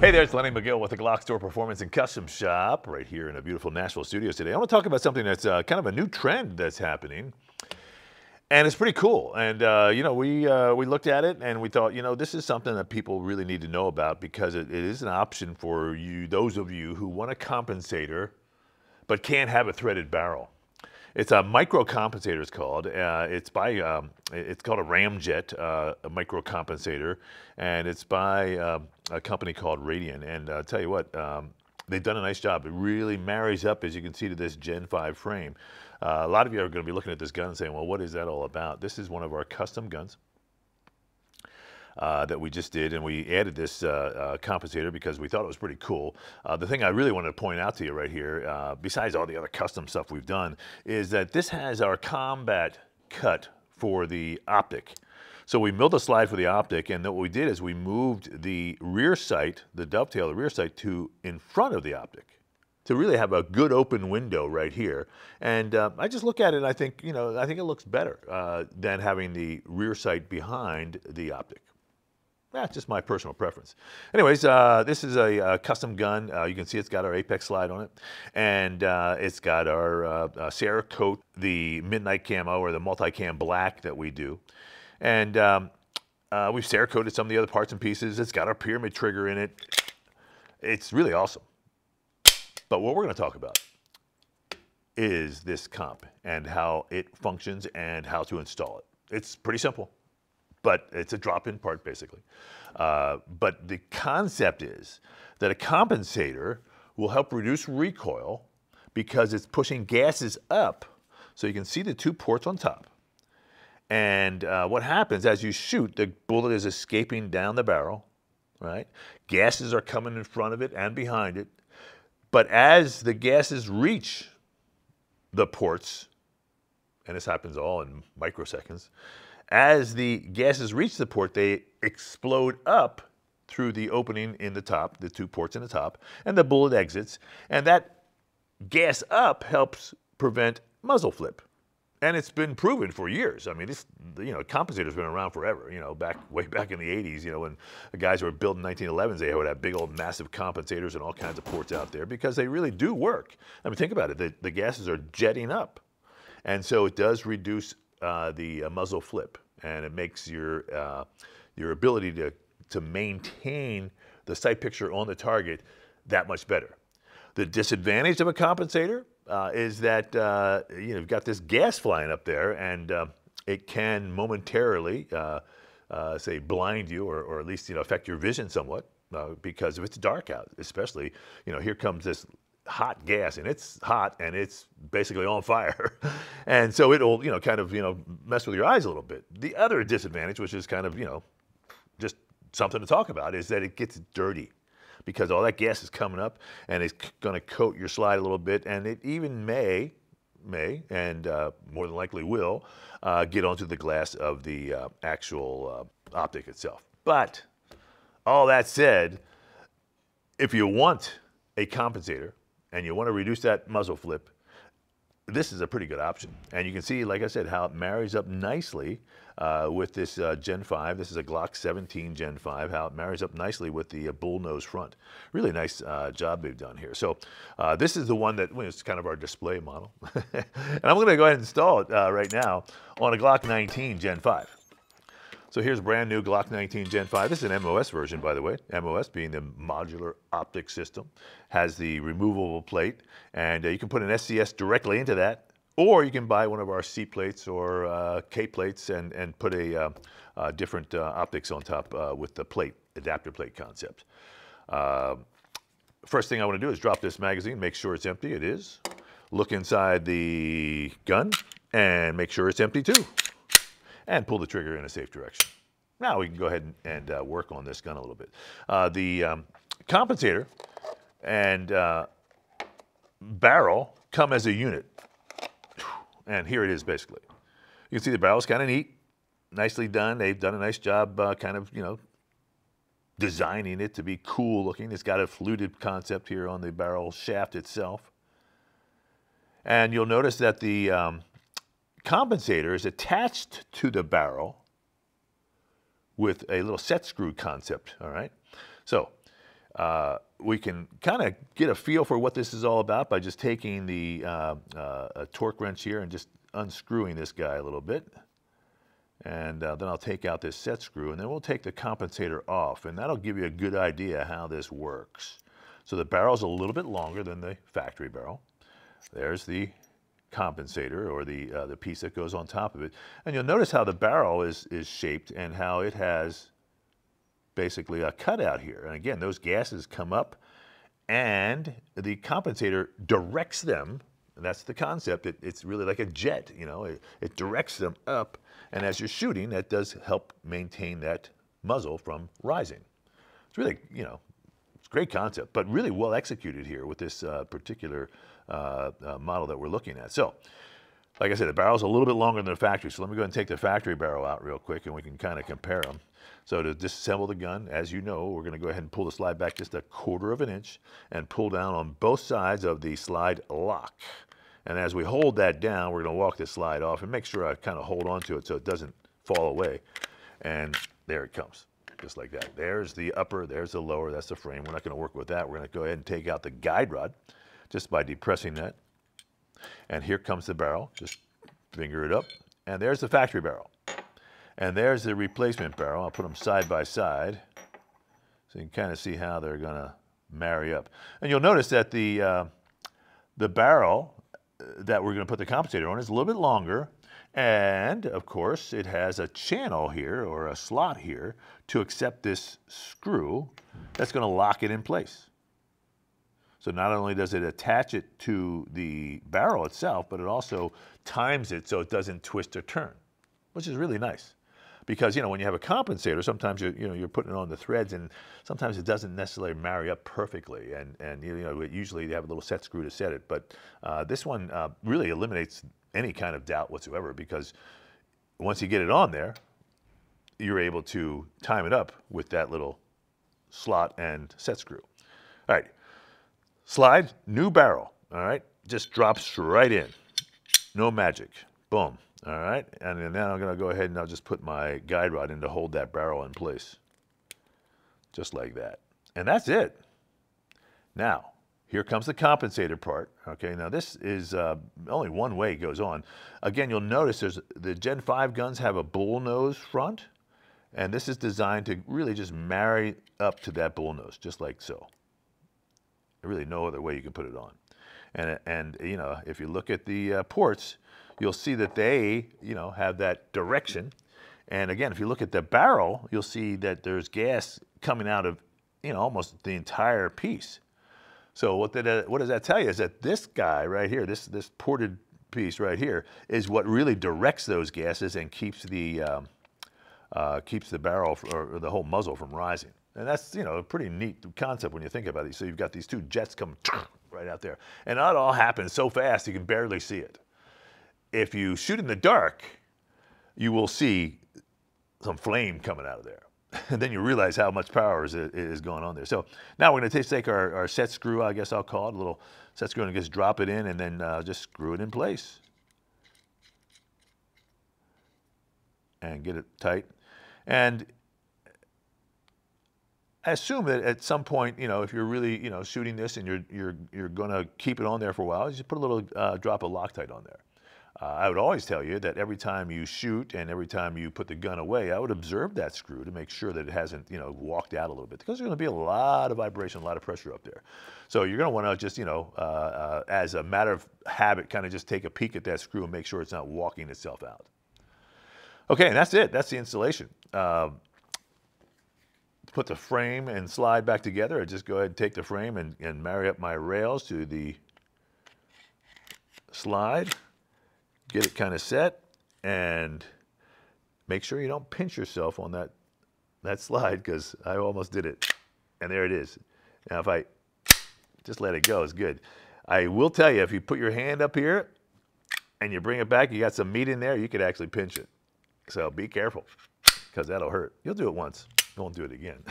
Hey there, it's Lenny McGill with the GlockStore Performance and Custom Shop right here in a beautiful Nashville studios today. I want to talk about something that's kind of a new trend that's happening, and it's pretty cool. And we looked at it and we thought, this is something that people really need to know about because it is an option for you, those of you who want a compensator but can't have a threaded barrel. It's a micro compensator. It's called. It's called a Ramjet, a micro compensator, and it's by a company called Radian. And I'll tell you what, they've done a nice job. It really marries up, as you can see, to this Gen 5 frame. A lot of you are going to be looking at this gun and saying, "Well, what is that all about?" This is one of our custom guns that we just did, and we added this compensator because we thought it was pretty cool. The thing I really wanted to point out to you right here, besides all the other custom stuff we've done, is that this has our combat cut for the optic. So we milled a slide for the optic, and what we did is we moved the rear sight, the dovetail, the rear sight, to in front of the optic to really have a good open window right here. And I just look at it and I think, I think it looks better than having the rear sight behind the optic. That's just my personal preference. Anyways, this is a custom gun. You can see it's got our Apex slide on it. And it's got our Cerakote, the midnight camo or the multi-cam black that we do. And we've Cerakoted some of the other parts and pieces. It's got our pyramid trigger in it. It's really awesome. But what we're going to talk about is this comp and how it functions and how to install it. It's pretty simple, but it's a drop-in part basically. But the concept is that a compensator will help reduce recoil because it's pushing gases up. So you can see the two ports on top. And what happens as you shoot, the bullet is escaping down the barrel, right? Gases are coming in front of it and behind it. But as the gases reach the ports, and this happens all in microseconds, as the gases reach the port, they explode up through the opening in the top, the two ports in the top, and the bullet exits. And that gas up helps prevent muzzle flip. And it's been proven for years. I mean, this, compensator's been around forever. Way back in the 80s, when the guys were building 1911s, they would have big old massive compensators and all kinds of ports out there because they really do work. I mean, think about it. The gases are jetting up. And so it does reduce the muzzle flip, and it makes your ability to maintain the sight picture on the target that much better. The disadvantage of a compensator is that you've got this gas flying up there, and it can momentarily, say, blind you or at least affect your vision somewhat because if it's dark out, especially, here comes this hot gas, and it's hot and it's basically on fire, and so it'll kind of mess with your eyes a little bit. The other disadvantage, which is kind of just something to talk about, is that it gets dirty because all that gas is coming up and it's going to coat your slide a little bit, and it even may and more than likely will get onto the glass of the actual optic itself. But all that said, if you want a compensator and you want to reduce that muzzle flip, this is a pretty good option. And you can see, like I said, how it marries up nicely with this Gen 5. This is a Glock 17 Gen 5, how it marries up nicely with the bullnose front. Really nice job they've done here. So this is the one that is kind of our display model. And I'm going to go ahead and install it right now on a Glock 19 Gen 5. So here's a brand new Glock 19 Gen 5. This is an MOS version, by the way. MOS being the modular optic system. Has the removable plate, and you can put an SCS directly into that, or you can buy one of our C plates or K plates and put a different optics on top with the plate, adapter plate concept. First thing I want to do is drop this magazine, make sure it's empty. It is. Look inside the gun and make sure it's empty too. And pull the trigger in a safe direction. Now we can go ahead and work on this gun a little bit. The compensator and barrel come as a unit. And here it is basically. You can see the barrel's kind of neat, nicely done. They've done a nice job kind of, designing it to be cool looking. It's got a fluted concept here on the barrel shaft itself. And you'll notice that the compensator is attached to the barrel with a little set screw concept, all right? So we can kind of get a feel for what this is all about by just taking the torque wrench here and just unscrewing this guy a little bit. And then I'll take out this set screw, and then we'll take the compensator off, and that'll give you a good idea how this works. So the barrel's a little bit longer than the factory barrel. There's the compensator, or the piece that goes on top of it. And you'll notice how the barrel is shaped and how it has basically a cutout here. And again, those gases come up, and the compensator directs them. And that's the concept. It's really like a jet, you know. It directs them up, and as you're shooting, that does help maintain that muzzle from rising. It's really, you know, it's a great concept, but really well executed here with this particular model that we're looking at. So, like I said, the barrel's a little bit longer than the factory, so let me go ahead and take the factory barrel out real quick, and we can kind of compare them. So to disassemble the gun, as you know, we're going to go ahead and pull the slide back just 1/4 of an inch and pull down on both sides of the slide lock. And as we hold that down, we're going to walk the slide off and make sure I kind of hold on to it so it doesn't fall away. And there it comes, just like that. There's the upper, there's the lower, that's the frame. We're not going to work with that. We're going to go ahead and take out the guide rod just by depressing that. And here comes the barrel. Just finger it up. And there's the factory barrel. And there's the replacement barrel. I'll put them side by side so you can kind of see how they're going to marry up. And you'll notice that the barrel that we're going to put the compensator on is a little bit longer. And, of course, it has a channel here, or a slot here, to accept this screw that's going to lock it in place. So not only does it attach it to the barrel itself, but it also times it so it doesn't twist or turn, which is really nice. Because, you know, when you have a compensator, sometimes you're putting it on the threads, and sometimes it doesn't necessarily marry up perfectly. And you know, usually you have a little set screw to set it. But this one really eliminates any kind of doubt whatsoever, because once you get it on there, you're able to time it up with that little slot and set screw. All right, slide, new barrel. All right, just drops right in. No magic. Boom. All right, and then now I'm going to go ahead and I'll just put my guide rod in to hold that barrel in place. Just like that. And that's it. Now, here comes the compensator part. Okay, now this is only one way it goes on. Again, you'll notice the Gen 5 guns have a bull nose front, and this is designed to really just marry up to that bull nose, just like so. There's really no other way you can put it on. And you know, if you look at the ports, you'll see that they, you know, have that direction. And again, if you look at the barrel, you'll see that there's gas coming out of, you know, almost the entire piece. So what does that tell you is that this guy right here, this ported piece right here, is what really directs those gases and keeps the barrel or the whole muzzle from rising. And that's, you know, a pretty neat concept when you think about it. So you've got these two jets coming right out there, and that all happens so fast you can barely see it. If you shoot in the dark, you will see some flame coming out of there. And then you realize how much power is going on there. So now we're going to take our set screw, I guess I'll call it, a little set screw, and just drop it in, and then just screw it in place. And get it tight. And I assume that at some point, you know, if you're really, you know, shooting this and you're going to keep it on there for a while, you just put a little drop of Loctite on there. I would always tell you that every time you shoot and every time you put the gun away, I would observe that screw to make sure that it hasn't, you know, walked out a little bit, because there's going to be a lot of vibration, a lot of pressure up there. So you're going to want to just, you know, as a matter of habit, kind of just take a peek at that screw and make sure it's not walking itself out. Okay, and that's it. That's the installation. Put the frame and slide back together. I just go ahead and take the frame and marry up my rails to the slide. Get it kind of set, and make sure you don't pinch yourself on that slide, because I almost did it. And there it is. Now if I just let it go, it's good. I will tell you, if you put your hand up here and you bring it back, you got some meat in there, you could actually pinch it. So be careful, because that'll hurt. You'll do it once, you won't do it again.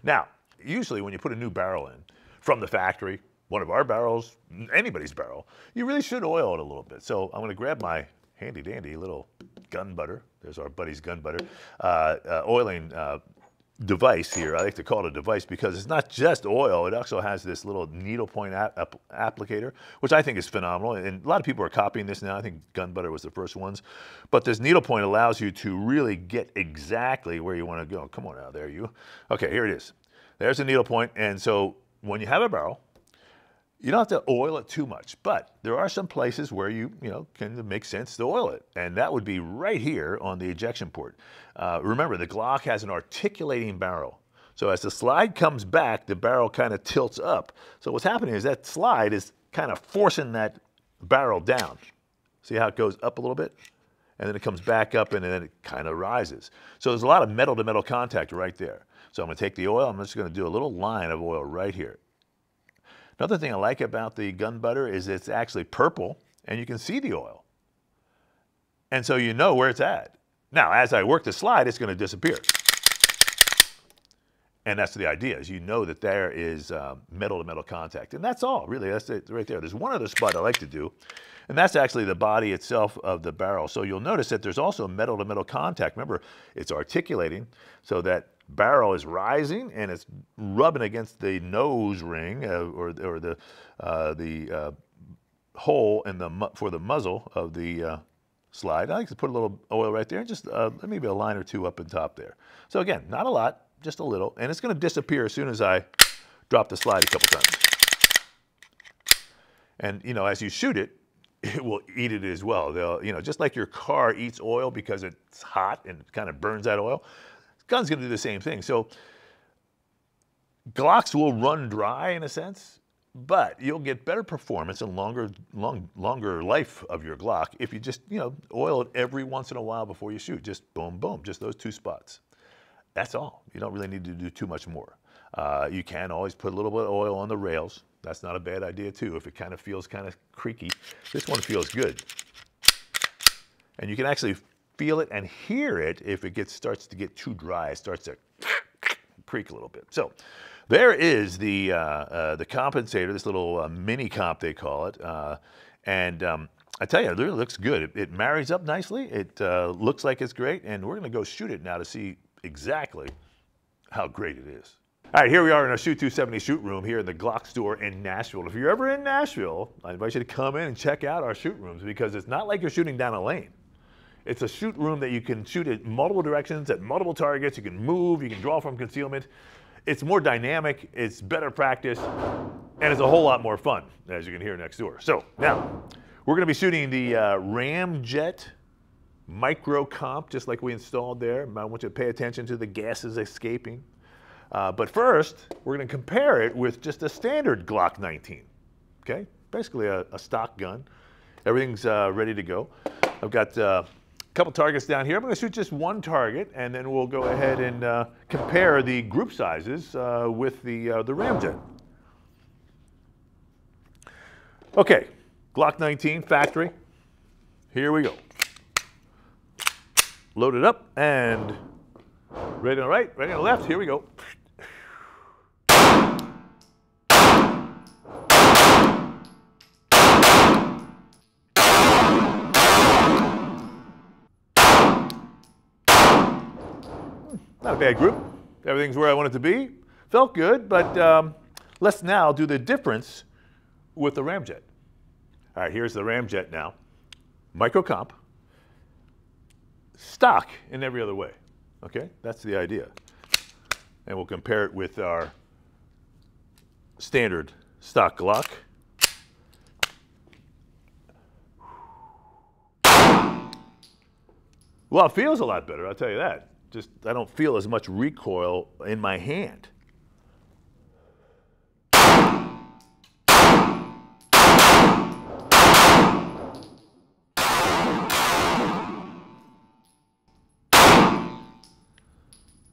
Now, usually when you put a new barrel in from the factory, one of our barrels, anybody's barrel, you really should oil it a little bit. So I'm going to grab my handy dandy little gun butter. There's our buddy's gun butter. Oiling device here. I like to call it a device because it's not just oil. It also has this little needlepoint applicator, which I think is phenomenal. And a lot of people are copying this now. I think gun butter was the first ones. But this needlepoint allows you to really get exactly where you want to go. Come on now, there you. Okay, here it is. There's the needlepoint. And so when you have a barrel, you don't have to oil it too much, but there are some places where you can make sense to oil it, and that would be right here on the ejection port. Remember, the Glock has an articulating barrel, so as the slide comes back, the barrel kind of tilts up. So what's happening is that slide is kind of forcing that barrel down. See how it goes up a little bit, and then it comes back up, and then it kind of rises. So there's a lot of metal-to-metal contact right there. So I'm going to take the oil. I'm just going to do a little line of oil right here. Another thing I like about the gun butter is it's actually purple, and you can see the oil. And so you know where it's at. Now, as I work the slide, it's going to disappear. And that's the idea, is you know that there is metal-to-metal contact. And that's all, really. That's it right there. There's one other spot I like to do, and that's actually the body itself of the barrel. So you'll notice that there's also metal-to-metal contact. Remember, it's articulating, so that barrel is rising and it's rubbing against the nose ring or the hole in for the muzzle of the slide. I like to put a little oil right there, and just maybe a line or two up and top there. So again, not a lot, just a little, and it's going to disappear as soon as I drop the slide a couple times. And as you shoot it, it will eat it as well. They'll, just like your car eats oil because it's hot and it kind of burns that oil. Gun's going to do the same thing. So Glocks will run dry in a sense, but you'll get better performance and longer life of your Glock if you just oil it every once in a while before you shoot. Just boom, boom, just those two spots. That's all. You don't really need to do too much more. You can always put a little bit of oil on the rails. That's not a bad idea too if it kind of feels kind of creaky. This one feels good. And you can actually feel it and hear it if it starts to get too dry. It starts to creak a little bit. So there is the compensator, this little mini comp they call it. I tell you, it really looks good. It marries up nicely. It looks like it's great. And we're going to go shoot it now to see exactly how great it is. All right, here we are in our Shoot 270 shoot room here in the GlockStore in Nashville. If you're ever in Nashville, I invite you to come in and check out our shoot rooms, because it's not like you're shooting down a lane. It's a shoot room that you can shoot at multiple directions, at multiple targets. You can move, you can draw from concealment. It's more dynamic, it's better practice, and it's a whole lot more fun, as you can hear next door. So now, we're going to be shooting the Ramjet micro comp, just like we installed there. I want you to pay attention to the gases escaping. But first, we're going to compare it with just a standard Glock 19. Okay, basically a stock gun. Everything's ready to go. I've got couple targets down here. I'm going to shoot just one target, and then we'll go ahead and compare the group sizes with the Ramjet. Okay, Glock 19 factory. Here we go. Load it up and ready on the right, ready on the left. Here we go. Not a bad group. Everything's where I want it to be. Felt good, but let's now do the difference with the Ramjet. All right, here's the Ramjet now. Micro comp. Stock in every other way. Okay, that's the idea. And we'll compare it with our standard stock Glock. Well, it feels a lot better, I'll tell you that. Just, I don't feel as much recoil in my hand.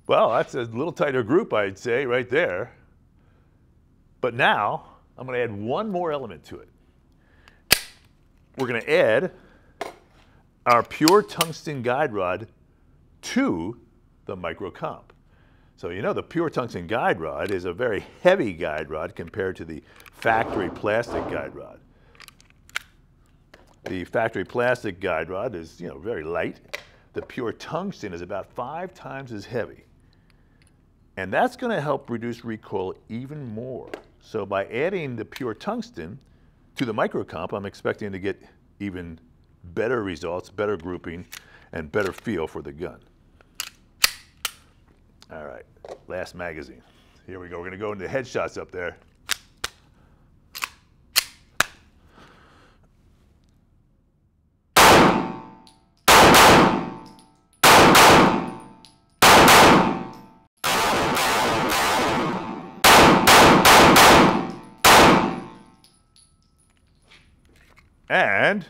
Well, that's a little tighter group, I'd say, right there. But now, I'm going to add one more element to it. We're going to add our pure tungsten guide rod to the micro comp. So the pure tungsten guide rod is a very heavy guide rod compared to the factory plastic guide rod. The factory plastic guide rod is very light. The pure tungsten is about 5 times as heavy. And that's going to help reduce recoil even more. So by adding the pure tungsten to the micro comp, I'm expecting to get even better results, better grouping, and better feel for the gun. All right, last magazine. Here we go. We're going to go into headshots up there. And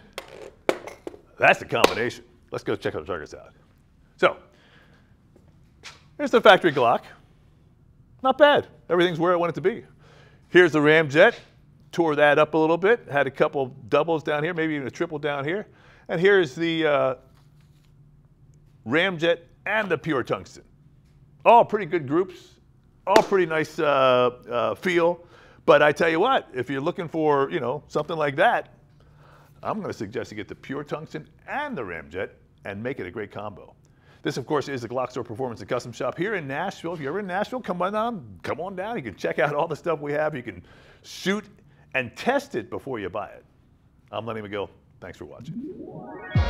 that's the combination. Let's go check the targets out. So, here's the factory Glock. Not bad. Everything's where I want it to be. Here's the Ramjet. Tore that up a little bit. Had a couple doubles down here, maybe even a triple down here. And here's the Ramjet and the pure tungsten. All pretty good groups. All pretty nice feel. But I tell you what, if you're looking for, you know, something like that, I'm going to suggest you get the pure tungsten and the Ramjet and make it a great combo. This, of course, is the GlockStore Performance and Custom Shop here in Nashville. If you're ever in Nashville, come on down. You can check out all the stuff we have. You can shoot and test it before you buy it. I'm Lenny McGill. Thanks for watching.